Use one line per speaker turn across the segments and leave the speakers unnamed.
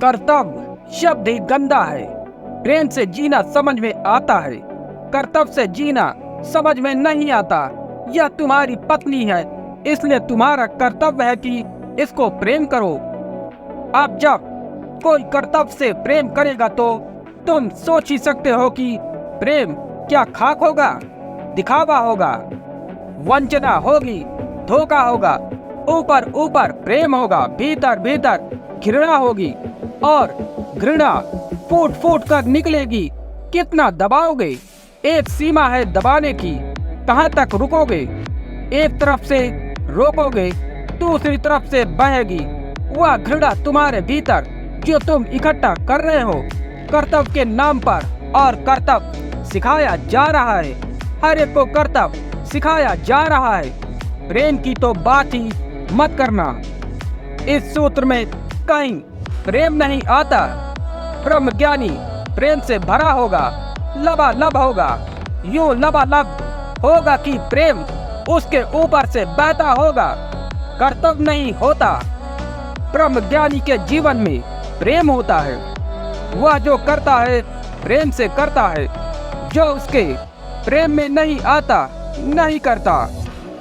कर्तव्य शब्द ही गंदा है। प्रेम से जीना समझ में आता है, कर्तव्य से जीना समझ में नहीं आता। यह तुम्हारी पत्नी है, इसलिए तुम्हारा कर्तव्य है कि इसको प्रेम करो। अब जब कोई कर्तव्य से प्रेम करेगा तो तुम सोच ही सकते हो कि प्रेम क्या खाक होगा, दिखावा होगा, वंचना होगी, धोखा होगा। ऊपर ऊपर प्रेम होगा, भीतर भीतर घृणा होगी, और घृणा फूट फूट कर निकलेगी। कितना दबाओगे? एक सीमा है दबाने की, कहाँ तक रुकोगे? एक तरफ से रोकोगे, दूसरी तरफ से बहेगी। वह घृणा तुम्हारे भीतर जो तुम इकट्ठा कर रहे हो कर्तव्य के नाम पर, और कर्तव्य सिखाया जा रहा है, हर एक को कर्तव्य सिखाया जा रहा है। प्रेम की तो बात ही मत करना। इस सूत्र में कहीं प्रेम नहीं आता। ब्रह्मज्ञानी प्रेम से भरा होगा, लबालब होगा, यूं लबालब होगा कि प्रेम उसके ऊपर से बहता होगा। कर्तव्य नहीं होता। ब्रह्मज्ञानी के जीवन में प्रेम होता है। वह जो करता है प्रेम से करता है, जो उसके प्रेम में नहीं आता नहीं करता।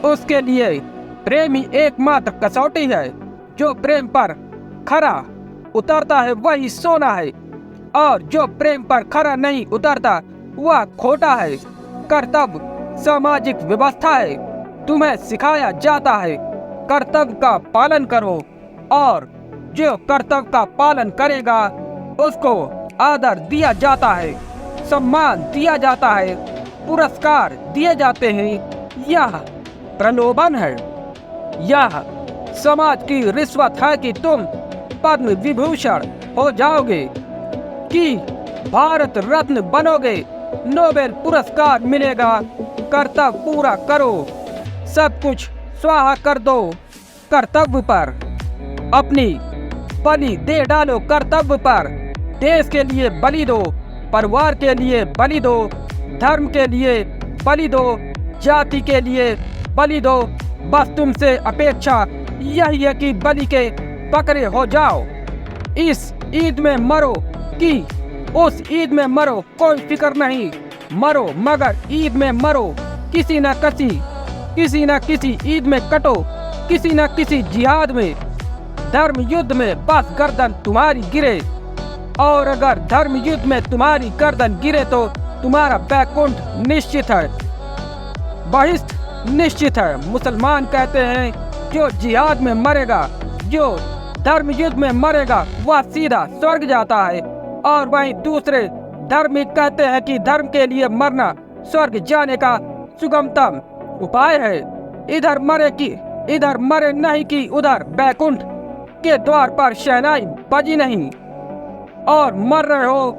उसके लिए प्रेम ही एकमात्र कसौटी है। जो प्रेम पर खरा उतरता है वही सोना है, और जो प्रेम पर खरा नहीं उतरता वह खोटा है। कर्तव्य सामाजिक व्यवस्था है। तुम्हें सिखाया जाता है कर्तव्य का पालन करो, और जो कर्तव्य का पालन करेगा उसको आदर दिया जाता है, सम्मान दिया जाता है, पुरस्कार दिए जाते हैं। यह प्रलोभन है, यह समाज की रिश्वत है कि तुम पद्म विभूषण हो जाओगे, कि भारत रत्न बनोगे, नोबेल पुरस्कार मिलेगा। कर्तव्य पूरा करो, सब कुछ स्वाहा कर दो कर्तव्य पर। अपनी बलि दे डालो कर्तव्य पर। देश के लिए बलि दो, परिवार के लिए बलि दो, धर्म के लिए बलि दो, जाति के लिए बलि दो। बस तुमसे अपेक्षा यही है कि बलि के बकरे हो जाओ। इस ईद में मरो कि उस ईद में मरो, कोई फिक्र नहीं। मरो मगर ईद में मरो। किसी न किसी ईद में कटो, किसी न किसी जिहाद में, धर्म युद्ध में बस गर्दन तुम्हारी गिरे। और अगर धर्म युद्ध में तुम्हारी गर्दन गिरे तो तुम्हारा बैकुंठ निश्चित है, बहिष्ठ निश्चित है। मुसलमान कहते हैं जो जिहाद में मरेगा, जो धर्म युद्ध में मरेगा वह सीधा स्वर्ग जाता है। और वहीं दूसरे धार्मिक कहते हैं कि धर्म के लिए मरना स्वर्ग जाने का सुगमतम उपाय है। इधर मरे नहीं कि उधर बैकुंठ के द्वार पर शहनाई बजी नहीं। और मर रहे हो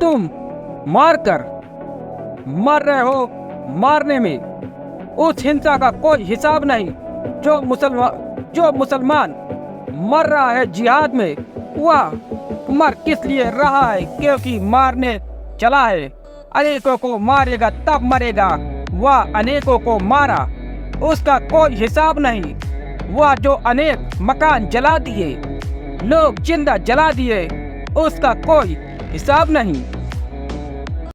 तुम मारकर, मर रहे हो मारने में। उस हिंसा का कोई हिसाब नहीं। जो मुसलमान मर रहा है जिहाद में, वह मर किस लिए रहा है? क्योंकि मारने चला है। अनेकों को मारेगा तब मरेगा। वह अनेकों को मारा, उसका कोई हिसाब नहीं। वह जो अनेक मकान जला दिए, लोग जिंदा जला दिए, उसका कोई हिसाब नहीं।